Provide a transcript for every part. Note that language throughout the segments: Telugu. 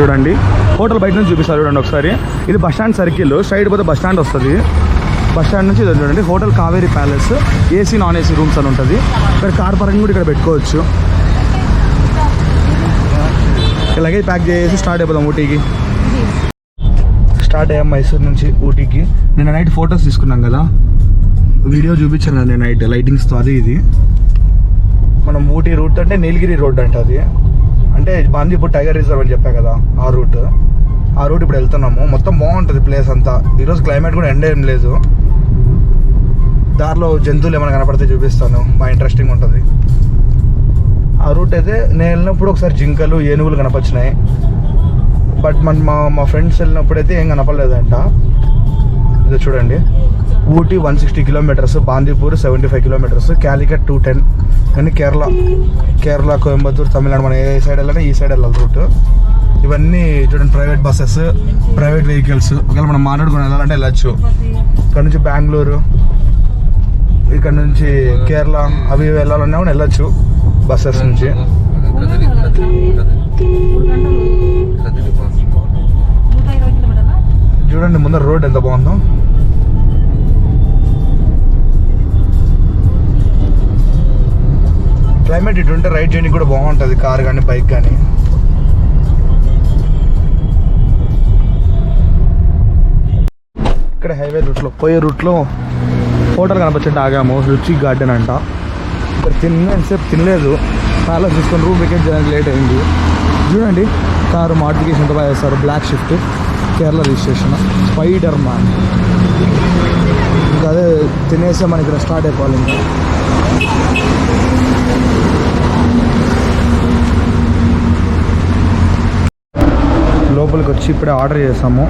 చూడండి హోటల్ బయట నుంచి చూపిస్తారు చూడండి ఒకసారి. ఇది బస్ స్టాండ్ సర్కిల్, స్ట్రైట్ పోతే బస్ స్టాండ్ వస్తుంది. బస్ స్టాండ్ నుంచి చూడండి hotel Kaveri palace, AC non AC rooms అని ఉంటుంది. ఇక్కడ కార్ పార్కింగ్ కూడా ఇక్కడ పెట్టుకోవచ్చు. లగేజ్ ప్యాక్ చేసి స్టార్ట్ అయిపోదాం ఊటీకి. స్టార్ట్ అయ్యాం మైసూర్ నుంచి ఊటీకి. నిన్న నైట్ ఫొటోస్ తీసుకున్నాం కదా, వీడియో చూపించాను నేను నైట్ లైటింగ్స్తో. అది ఇది మనం ఊటీ రూట్ అంటే నీలగిరి రోడ్ అంట. అది అంటే బాందీపూర్ టైగర్ రిజర్వ్ అని చెప్పా కదా, ఆ రూట్ ఇప్పుడు వెళ్తున్నాము. మొత్తం బాగుంటుంది ప్లేస్ అంతా. ఈరోజు క్లైమేట్ కూడా ఎండ ఏం లేదు. దారిలో జంతువులు ఏమైనా కనపడితే చూపిస్తాను, బాగా ఇంట్రెస్టింగ్ ఉంటుంది. ఆ రూట్ అయితే నేను వెళ్ళినప్పుడు ఒకసారి జింకలు ఏనుగులు కనపచ్చినాయి. బట్ మా ఫ్రెండ్స్ వెళ్ళినప్పుడు అయితే ఏం కనపడలేదంట. ఇది చూడండి, ఊటీ 160 కిలోమీటర్స్, బాందీపూర్ 75 కిలోమీటర్స్, క్యాలికట్ 210. కానీ కేరళ కోయంబత్తూర్ తమిళనాడు మనం ఏ సైడ్ వెళ్ళాలి ఈ సైడ్ వెళ్ళాలి రూట్. ఇవన్నీ చూడండి ప్రైవేట్ బస్సెస్, ప్రైవేట్ వెహికల్స్. ఒకవేళ మనం మాట్లాడుకుని వెళ్ళాలంటే వెళ్ళచ్చు. ఇక్కడ నుంచి బెంగళూరు, ఇక్కడ నుంచి కేరళ అవి వెళ్ళాలన్నా కూడా వెళ్ళచ్చు బస్సెస్ నుంచి. చూడండి ముందర రోడ్ ఎంత బాగుందో. క్లైమేట్ ఇటు ఉంటే రైడ్ జర్నీ కూడా బాగుంటుంది, కార్ కానీ బైక్ కానీ. ఇక్కడ హైవే రూట్లో పోయే రూట్లో హోటల్ కనపచ్చంటే ఆగాము, రుచి గార్డెన్ అంట. ఇక్కడ తినేసేపు తినలేదు, ప్యాలెస్ చూసుకొని రూమ్ వెకేట్ చేయడానికి లేట్ అయింది. చూడండి కారు మోడిఫికేషన్ ఎంత బాగా చేస్తారు. Black shift, Kerala registration, Spiderman. ఇంకా అదే తినేసే మనకి ఇక్కడ స్టార్ట్ అయిపోవాలి. ఇంకా లోపలికి వచ్చి ఇప్పుడే ఆర్డర్ చేసాము.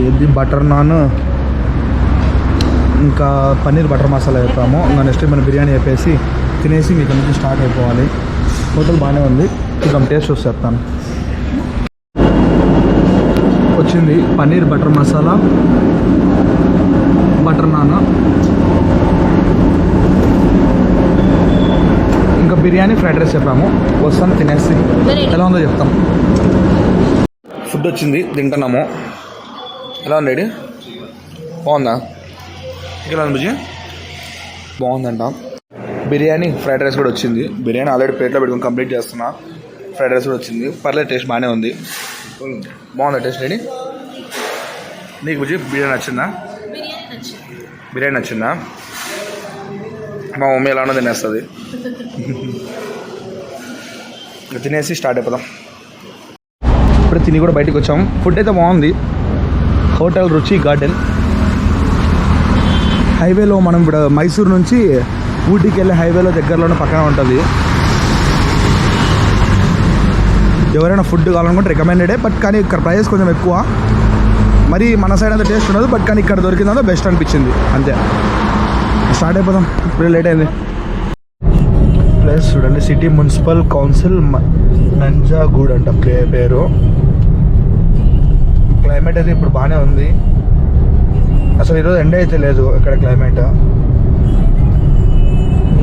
ఇది బటర్ నాన్, ఇంకా పన్నీర్ బటర్ మసాలా చెప్పాము. ఇంకా నెక్స్ట్ మన బిర్యానీ చెప్పేసి తినేసి మీకు నుంచి స్టార్ట్ అయిపోవాలి. హోటల్ బాగానే ఉంది, చూద్దాం టేస్ట్ చూసి చెప్తాను. వచ్చింది paneer butter masala, butter non, ఇంకా బిర్యానీ ఫ్రైడ్ రైస్ చెప్పాము. వస్తాను తినేసి ఎలా ఉందో చెప్తాం. ఫుడ్ వచ్చింది, తింటున్నాము. ఎలా ఉంది? బాగుందా? ఎలా ఉంది బుజ్జి? బాగుందంట. బిర్యానీ ఫ్రైడ్ రైస్ కూడా వచ్చింది. బిర్యానీ ఆల్రెడీ ప్లేట్లో పెట్టుకొని కంప్లీట్ చేస్తున్నా. ఫ్రైడ్ రైస్ కూడా వచ్చింది. పర్లేదు, టేస్ట్ బాగానే ఉంది. బాగుందా టేస్ట్? రెడీ? నీకు బుజ్జి బిర్యానీ నచ్చిందా? బిర్యానీ నచ్చిందా? మా మమ్మీ ఎలానో తినేస్తుంది. తినేసి స్టార్ట్ అయిపోదాం. ఇప్పుడు తిని కూడా బయటకు వచ్చాము. ఫుడ్ అయితే బాగుంది. హోటల్ రుచి గార్డెన్. హైవేలో మనం ఇప్పుడు మైసూర్ నుంచి ఊటీకి వెళ్ళే హైవేలో దగ్గరలోనే పక్కన ఉంటుంది. ఎవరైనా ఫుడ్ కావాలనుకుంటే రికమెండెడే. బట్ కానీ ఇక్కడ ప్రైస్ కొంచెం ఎక్కువ, మరి మన సైడ్ అంతా టేస్ట్ ఉండదు. బట్ కానీ ఇక్కడ దొరికిందో బెస్ట్ అనిపించింది అంతే. స్టార్ట్ అయిపోదాం, ఇప్పుడు లేట్ అయింది. ప్లేస్ చూడండి, సిటీ మున్సిపల్ కౌన్సిల్ నంజాగూడ్ అంట పేరు. క్లైమేట్ అయితే ఇప్పుడు బాగానే ఉంది. అసలు ఈరోజు ఎండ అయితే లేదు ఇక్కడ క్లైమేట్.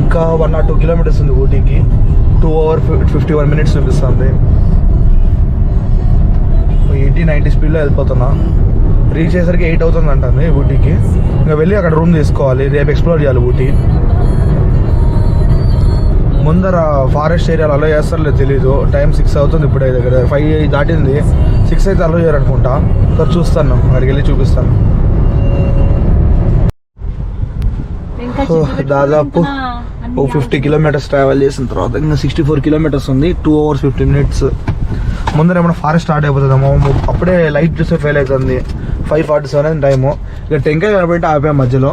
ఇంకా 1 or 2 కిలోమీటర్స్ ఉంది ఊటీకి. 2 hours 51 minutes చూపిస్తుంది. 80-90 స్పీడ్లో వెళ్ళిపోతున్నా. రీచ్ అయ్యేసరికి 8 అవుతుంది అంటుంది ఊటీకి. ఇంకా వెళ్ళి అక్కడ రూమ్ తీసుకోవాలి. రేపు ఎక్స్ప్లోర్ చేయాలి ఊటీ. ముందర ఫారెస్ట్ ఏరియాలో అలో చేస్తారో లేదు తెలీదు. టైం 6 అవుతుంది ఇప్పుడే, దగ్గర 5 దాటింది. 6 అయితే అలో చేయరనుకుంటా. ఇక్కడ చూస్తాను, అక్కడికి వెళ్ళి చూపిస్తాను. దాదాపు 50 kilometers ట్రావెల్ చేసిన తర్వాత ఇంకా 64 kilometers ఉంది. 2 hours 50 minutes. ముందర ఏమైనా ఫారెస్ట్ స్టార్ట్ అయిపోతుందేమో. అప్పుడే లైట్ చూస్తే ఫెయిల్ అవుతుంది. 5:47 అని టైము. ఇక టెంకాయ కాబట్టి ఆపాము మధ్యలో.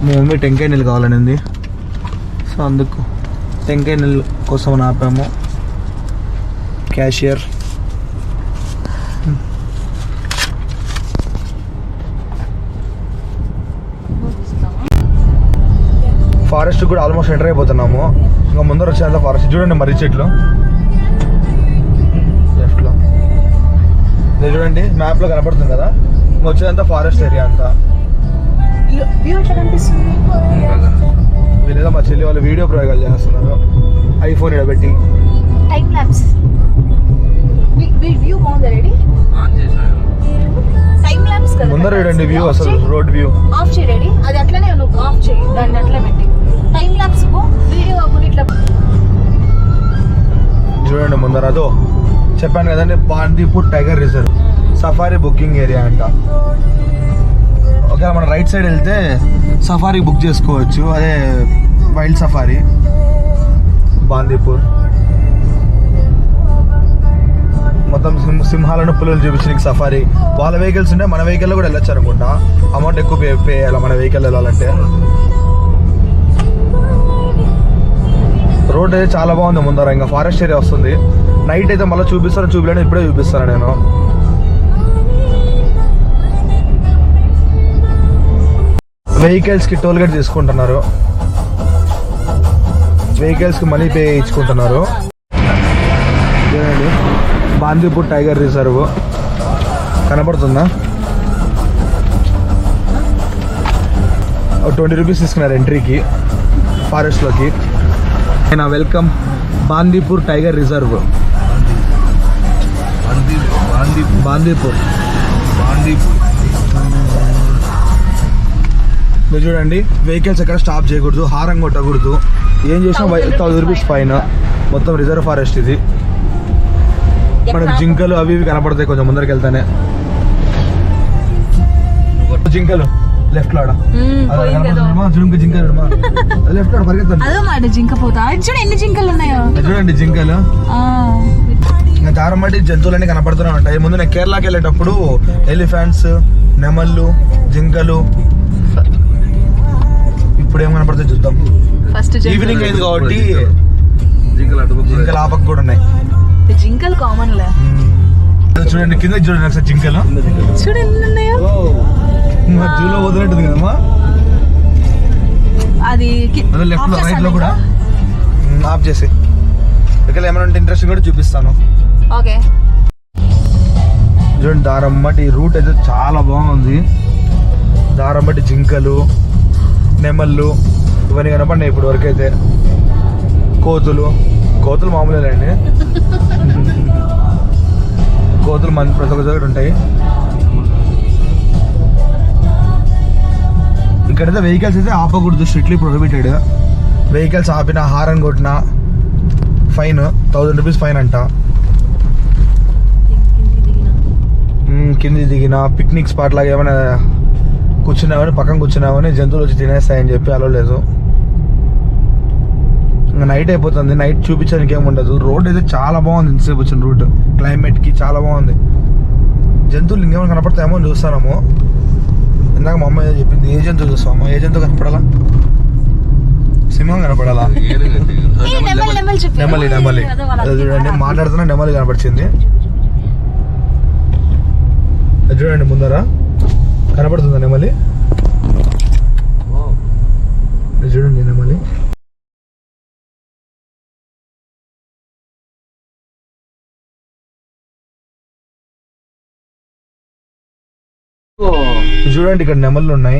మా మమ్మీ టెంకాయ నీళ్ళు కావాలనింది, సో అందుకు టెంకాయ నీళ్ళు కోసం ఆపాము. క్యాషియర్ ఫారెస్ట్ కూడా ఆల్మోస్ట్ ఎంటర్ అయిపోతున్నాము. ఇంకా ముందర వచ్చేంత ఫారెస్ట్ చూడండి, మర్రి చెట్లు లెఫ్ట్లో చూడండి, మ్యాప్లో కనపడుతుంది కదా. ఇంకా వచ్చేదంతా ఫారెస్ట్ ఏరియా అంతా. వీళ్ళేదో మా చెల్లి వాళ్ళు వీడియో ప్రయోగాలు చేస్తున్నారు, ఐఫోన్ ఇక్కడ పెట్టి. వ్యూ బాగుంది రెడీ. టైం ల్యాప్స్ కదా ముందర చూడండి వ్యూ, అసలు రోడ్ వ్యూ. ఆఫ్ చేయి రెడీ. అది అట్లనే నువ్వు ఆఫ్ చేయి, దాన్ని అట్లా పెట్టి టైం ల్యాప్స్ వీడియో కాకుండా ఇట్లా చూడండి ముందర. అదో చెప్పాను కదండి, Bandipur tiger reserve safari booking area అంట. ఒకవేళ మనం రైట్ సైడ్ వెళ్తే సఫారీ బుక్ చేసుకోవచ్చు, అదే వైల్డ్ సఫారీ బాందీపూర్. మొత్తం సింహాలను పులులు చూపించడానికి సఫారీ. వాళ్ళ వెహికల్స్ ఉంటే మన వెహికల్లో కూడా వెళ్ళొచ్చు అనుకుంటా. అమౌంట్ ఎక్కువ పే చేయాలి మన వెహికల్ వెళ్ళాలంటే. రోడ్ అయితే చాలా బాగుంది ముందర. ఇంకా ఫారెస్ట్ ఏరియా వస్తుంది. నైట్ అయితే మళ్ళీ చూపిలేను, ఇప్పుడే చూపిస్తాను నేను. వెహికల్స్కి టోల్ గేట్ తీసుకుంటున్నారు, వెహికల్స్కి మనీ పే ఇచ్చుకుంటున్నారు. చూడండి బాందీపూర్ టైగర్ రిజర్వ్ కనపడుతుందా? 20 రూపీస్ తీసుకున్నారు ఎంట్రీకి ఫారెస్ట్లోకి. నా వెల్కమ్ బాందీపూర్ టైగర్ రిజర్వ్. బాందీపూర్ మీరు చూడండి, వెహికల్స్ ఎక్కడ స్టాప్ చేయకూడదు, హారం కొట్టకూడదు, ఏం చేసినా 1000 రూపీస్ ఫైన్. మొత్తం రిజర్వ్ ఫారెస్ట్ ఇది. మనకు జింకలు అవి ఇవి కనపడతాయి కొంచెం ముందరికి వెళ్తానే. జింకలు లెఫ్ట్ లో జింకలు లెఫ్ట్ లో పరిగెత్తాను. జింక పోతా చూడు ఎన్ని జింకలు ఉన్నాయో. చూడండి జింకలు. ఇంకా దారం బట్టి జంతువులన్నీ కనపడుతూనే ఉంటాయి. ముందు నేను కేరళకి వెళ్ళేటప్పుడు ఎలిఫెంట్స్, నెమళ్ళు, జింకలు, ఇప్పుడు ఏం కనపడతాయి చూద్దాం. ఈవినింగ్ అయింది కాబట్టి జింకలు ఆపక కూడా ఉన్నాయి. జింకలు కామన్ లే. చూడండి కింద చూడండి ఒకసారి జింకలు చూడు ఎన్ని ఉన్నాయో. జూలో వదిలేట్టుంది కదమ్మా. అది లెఫ్ట్ లో రైట్ లో కూడా ఆఫ్ చేసి ఇక్కడ ఏమైనా ఉంటే ఇంట్రెస్ట్ కూడా చూపిస్తాను. ఓకే చూడండి దారమ్మటి రూట్ అయితే చాలా బాగుంది. దారమ్మటి జింకలు, నెమళ్ళు ఇవన్నీ కనపడినాయి ఇప్పుడు వరకు అయితే. కోతులు మామూలేనండి. కోతులు ప్రతి ఒక్క దగ్గర ఉంటాయి. ఇక్కడైతే వెహికల్స్ అయితే ఆపకూడదు, స్ట్రిక్ట్లీ ప్రొహిబిటెడ్. వెహికల్స్ ఆపిన, హారన్ కొట్టిన ఫైన్ 1000 రూపీస్ ఫైన్ అంట. కింది దిగిన పిక్నిక్ స్పాట్ లాగా ఏమైనా కూర్చున్నామని, పక్కన కూర్చున్నామని జంతువులు వచ్చి తినేస్తాయని చెప్పి అలో లేదు. ఇంకా నైట్ అయిపోతుంది, నైట్ చూపించడానికి ఏమి ఉండదు. రోడ్ అయితే చాలా బాగుంది. ఇంతసేపు వచ్చిన రూట్ క్లైమేట్కి చాలా బాగుంది. జంతువులు ఇంకేమైనా కనపడతాయేమో అని చూస్తాము. ఇందాక మా అమ్మ ఏదో చెప్పింది, ఏ జంతువు చూస్తాము, ఏ జంతువు కనపడాలా? సింహం కనపడాలా? నెమలి చూడండి, మాట్లాడుతున్నా నెమలి కనపడిచింది. చూడండి ముందర కనపడుతుందా నెమలి? చూడండి నెమలి. చూడండి ఇక్కడ నెమళ్ళు ఉన్నాయి.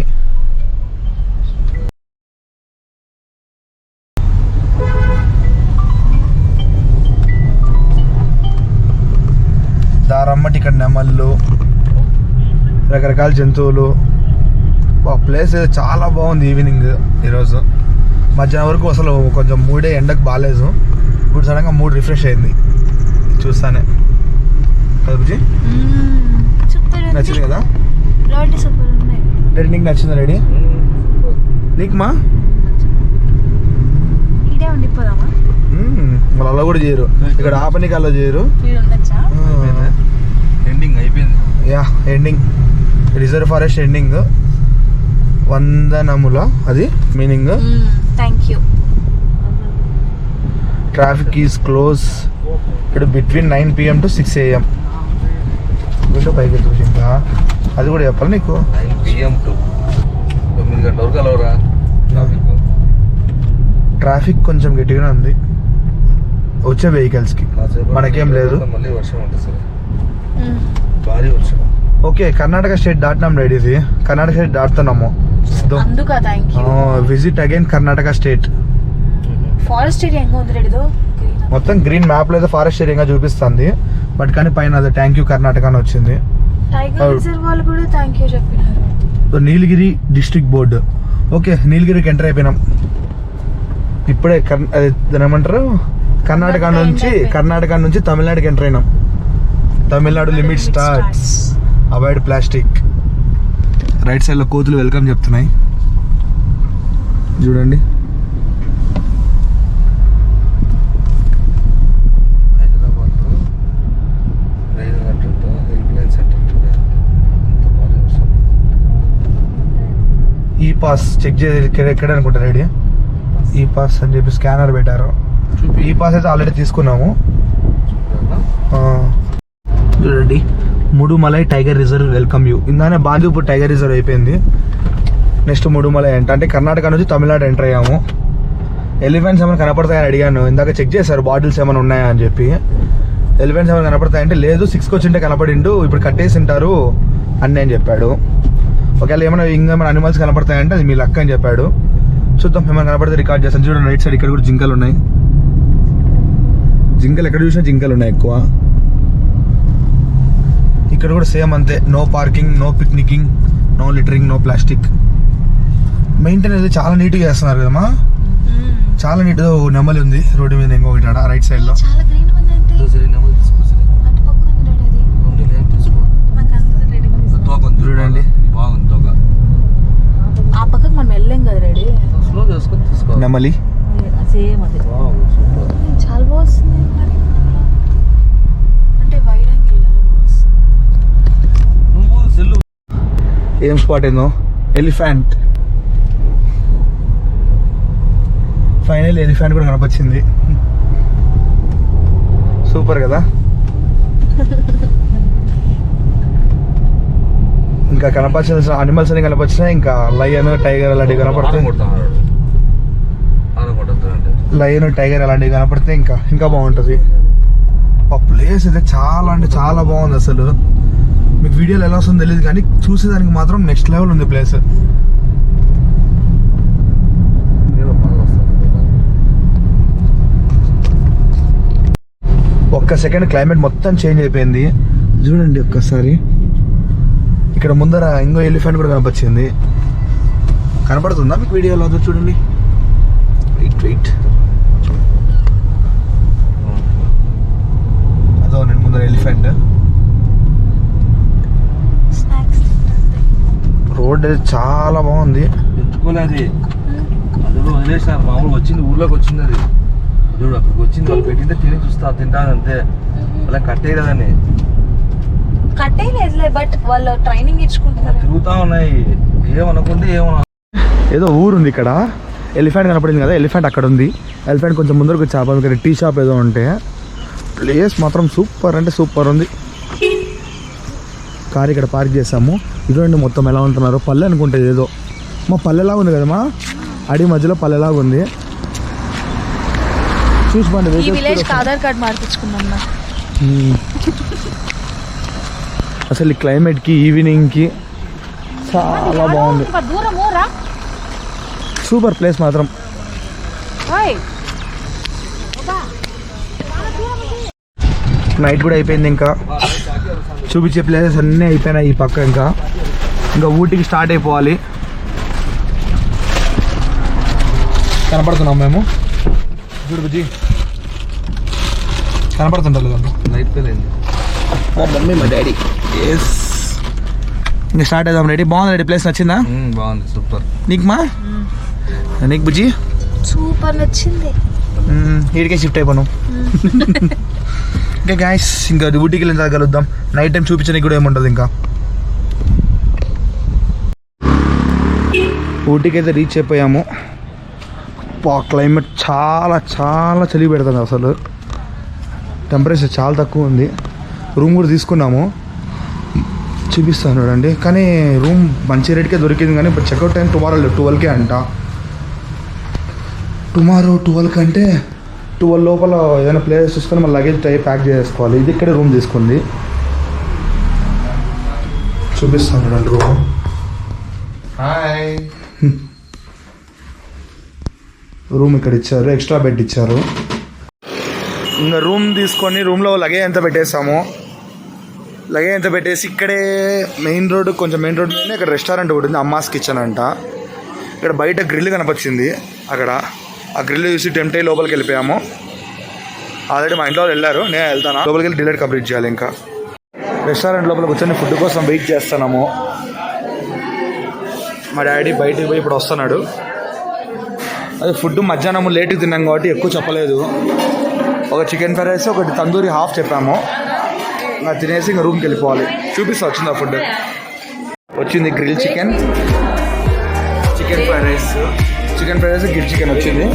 దారమ్మటి ఇక్కడ నెమళ్ళు, రకరకాల జంతువులు. ప్లేస్ చాలా బాగుంది. ఈవినింగ్ ఈరోజు మధ్యాహ్నం వరకు అసలు కొంచెం మూడే ఎండకు బాగాలేదు. ఇప్పుడు సడన్గా మూడ్ రిఫ్రెష్ అయింది చూస్తానే. కదబుజీ నచ్చింది కదా? రెడీ నీకు నచ్చిందా? రెడీ నీకు మా వాళ్ళు అలా కూడా చేయరు ఇక్కడ, ఆపనికి అలా చేయరు. ఎండింగ్ అయిపోయింది. Yeah ending, reserve forest ending. వందనముల అది meaning. Thank you. Traffic is close ఇక్కడ between 9 PM to 6 AM. Window పైకి చూసి ఇంకా అది కూడా చెప్పాలి నీకు. 9 PM to 9 గంటల వరకు అలవరా. ట్రాఫిక్ కొంచెం గట్టిగానే ఉంది వచ్చే వెహికల్స్కి, మనకేం లేదు. మళ్ళీ వర్షం ఉంటుంది సార్, భారీ వర్షం. ఓకే కర్ణాటక స్టేట్ దాటినాం రెడీ. ఇది కర్ణాటక స్టేట్ దాటుతున్నాము. Visit again Karnataka state. Forest area మొత్తం గ్రీన్ మ్యాప్ లో అయితే ఫారెస్ట్ ఏరియా చూపిస్తుంది. బట్ కానీ పైన అది థ్యాంక్ యూ కర్ణాటక అని వచ్చింది. టైగర్ రిజర్వ్ వాళ్ళు కూడా థ్యాంక్ యూ చెప్పినారు. సో నీలగిరి డిస్ట్రిక్ట్ బోర్డు. ఓకే, నీలగిరికి ఎంటర్ అయిపోయినాం. ఇప్పుడే దాని ఏమంటారు కర్ణాటక నుంచి తమిళనాడుకి ఎంటర్ అయినాం. Tamil Nadu limit starts, avoid plastic. Right side లో కోతులు వెల్కమ్ చెప్తున్నాయి చూడండి. హైదరాబాద్లో రైలు గంటలతో హెల్ప్ లైన్ సెంటర్ ఈ పాస్ చెక్ చేసి ఎక్కడ అనుకుంటారు రెడీ ఈ పాస్ అని చెప్పి స్కానర్ పెట్టారు. ఈ పాస్ అయితే ఆల్రెడీ తీసుకున్నాము. చూడండి, Mudumalai tiger reserve welcome you. ఇందానే బాందీపూర్ టైగర్ రిజర్వ్ అయిపోయింది. నెక్స్ట్ ముడుమలై అంటే కర్ణాటక నుంచి తమిళనాడు ఎంటర్ అయ్యాము. ఎలిఫెంట్స్ ఏమైనా కనపడతాయని అడిగాను. ఇందాక చెక్ చేశారు బాటిల్స్ ఏమైనా ఉన్నాయా అని చెప్పి. ఎలిఫెంట్స్ ఏమైనా కనపడతాయంటే లేదు, 6కి వచ్చింటే కనపడిండు, ఇప్పుడు కట్టేసి ఉంటారు అని నేను చెప్పాడు. ఒకవేళ ఇంకేమైనా అనిమల్స్ కనపడతాయంటే అది మీ లక్ అని చెప్పాడు. చూద్దాం, ఏమైనా కనపడితే రికార్డ్ చేస్తాను. చూడండి రైట్ సైడ్ ఇక్కడ కూడా జింకలు ఉన్నాయి. జింకలు ఎక్కడ చూసినా జింకలు ఉన్నాయి ఎక్కువ. ఇక్కడ కూడా సేమ్ అంతే, no parking, no picnicking, no littering, no plastic. Maintain అయితే చాలా నీట్గా చేస్తున్నారు కదమ్మా. చాలా నీట్గా నెమలి ఉంది రోడ్డు మీద, ఇంకొకటి ఆడ రైట్ సైడ్ లో. చాలా గ్రీన్ ఉంది అంటే అటుపక్క ఉంది అది. చూడండి బాగుంది తోక. ఆ పక్కకు మనం వెళ్ళాం కదా రెడీ. స్లో చేసుకొని తీసుకో. నెమలి సేమ్ అది సూపర్. చాలా బాగుంది మరి. అంటే వైడ్ యాంగిల్ కదా బాగుంది. నువ్వు సెల్లు ఏం స్పాట్ ఏందో, ఎలిఫెంట్. ఫైనల్ ఎలిఫెంట్ కూడా కనపచ్చింది. సూపర్ కదా. ఇంకా కనపచ్చిన అనిమల్స్ అని కనపచ్చినాయి. ఇంకా లయన్, టైగర్ అలాంటివి కనపడతాయి. లయన్, టైగర్ అలాంటివి కనపడితే ఇంకా బాగుంటుంది. ఆ ప్లేస్ అయితే చాలా అంటే చాలా బాగుంది అసలు. మీకు వీడియోలో ఎలా వస్తుందో తెలియదు కానీ చూసేదానికి మాత్రం నెక్స్ట్ లెవెల్ ఉంది ప్లేస్. ఒక్క సెకండ్ క్లైమేట్ మొత్తం చేంజ్ అయిపోయింది. చూడండి ఒక్కసారి, ఇక్కడ ముందర ఇంకో ఎలిఫెంట్ కూడా కనపచ్చింది. కనపడుతుందా మీకు వీడియోలో? అదో చూడండి. వెయిట్ అదో నేను ముందర ఎలిఫెంట్. రోడ్ అయితే చాలా బాగుంది. తెచ్చుకోలేదు అది కూడా వదిలేసినారు. మామూలు వచ్చింది, ఊర్లోకి వచ్చింది అది. చూడు అక్కడికి వచ్చింది, వాళ్ళు పెట్టింటే తింటాను అంతే. అలా కట్టేయలేదని. కట్టేయలేదులే, బట్ వాళ్ళు ట్రైనింగ్ ఇచ్చుకుంటున్నారు. తిరుగుతా ఉన్నాయి, ఏమనుకుంటే ఏదో ఊరుంది ఇక్కడ. ఎలిఫెంట్ కనపడింది కదా, ఎలిఫెంట్ అక్కడ ఉంది. ఎలిఫెంట్ కొంచెం ముందరకు వచ్చి ఇక్కడ టీ షాప్ ఏదో ఉంటే. ప్లేస్ మాత్రం సూపర్ అంటే సూపర్ ఉంది. కార్ ఇక్కడ పార్క్ చేసాము. ఇటువంటి మొత్తం ఎలా ఉంటున్నారు, పల్లె అనుకుంటే ఏదో మా పల్లెలాగా ఉంది కదమ్మా, అడి మధ్యలో పల్లెలాగా ఉంది. చూసుకోండి, ఈ విలేజ్ ఆధార్ కార్డ్ మార్పించుకున్నాం. అసలు ఈ క్లైమేట్కి, ఈవినింగ్కి చాలా బాగుంది. సూపర్ ప్లేస్ మాత్రం. నైట్ కూడా అయిపోయింది. ఇంకా చూపించే ప్లేసెస్ అన్నీ అయిపోయినాయి ఈ పక్క. ఇంకా ఊటీకి స్టార్ట్ అయిపోవాలి. కనపడుతున్నాం మేము. చూడు బుజ్జి, కనపడుతుంటారు కదా లైట్ తెలియదు. మా మమ్మీ మా డాడీ. ఎస్, ఇంకా స్టార్ట్ అవుదాం. రెడీ? బాగుంది రెడీ. ప్లేస్ నచ్చిందా? బాగుంది, సూపర్. నీకు మా నీకు బుజ్జి సూపర్ నచ్చింది. ఈడికే షిఫ్ట్ అయిపోను. ఇంకా గాయస్, ఇంకా ఊటీకి వెళ్ళి కలుద్దాం. నైట్ టైం చూపించడానికి కూడా ఏముంటుంది. ఇంకా ఊటీకి అయితే రీచ్ అయిపోయాము. క్లైమేట్ చాలా చాలా చలి పెడుతుంది అసలు. టెంపరేచర్ చాలా తక్కువ ఉంది. రూమ్ కూడా తీసుకున్నాము, చూపిస్తాను చూడండి. కానీ రూమ్ మంచి రేట్కే దొరికింది. కానీ ఇప్పుడు చెక్అవుట్ టైం టుమారో 12కే అంట. టుమారో 12 అంటే 12 లోపల ఏదైనా ప్లేస్ చూసుకొని మన లగేజ్ ప్యాక్ చేసుకోవాలి. ఇది ఇక్కడే రూమ్ తీసుకుంది. చూపిస్తాను చూడండి రూమ్. హాయ్. రూమ్ ఇక్కడ ఇచ్చారు, ఎక్స్ట్రా బెడ్ ఇచ్చారు. ఇంకా రూమ్ తీసుకొని రూమ్లో లగేజ్ ఎంత పెట్టేస్తాము. లగేజ్ ఎంత పెట్టేసి ఇక్కడే మెయిన్ రోడ్ మీద ఇక్కడ రెస్టారెంట్ ఒకటి ఉంది, అమ్మాస్ కిచెన్ అంట. ఇక్కడ బయట గ్రిల్ కనపచ్చింది. అక్కడ ఆ గ్రిల్ చూసి టెంప్ట్ అయ్యి లోపలికి వెళ్ళిపోయాము. ఆల్రెడీ మా ఇంట్లో వాళ్ళు వెళ్ళారు, నేను వెళ్తాను. లోపలికి వెళ్ళి డిలేట్ కంప్లీట్ చేయాలి. ఇంకా రెస్టారెంట్ లోపల కూర్చొని ఫుడ్ కోసం వెయిట్ చేస్తున్నాము. మా డాడీ బయటికి పోయి ఇప్పుడు వస్తున్నాడు. అదే ఫుడ్ మధ్యాహ్నం లేట్గా తిన్నాం కాబట్టి ఎక్కువ చెప్పలేదు. ఒక చికెన్ ఫ్రైడ్ రైస్, ఒకటి తందూరి హాఫ్ చెప్పాము. ఇంకా తినేసి ఇంకా రూమ్కి వెళ్ళిపోవాలి. చూపిస్తా వచ్చింది ఆ ఫుడ్. వచ్చింది grill chicken fried rice, grill chicken వచ్చింది.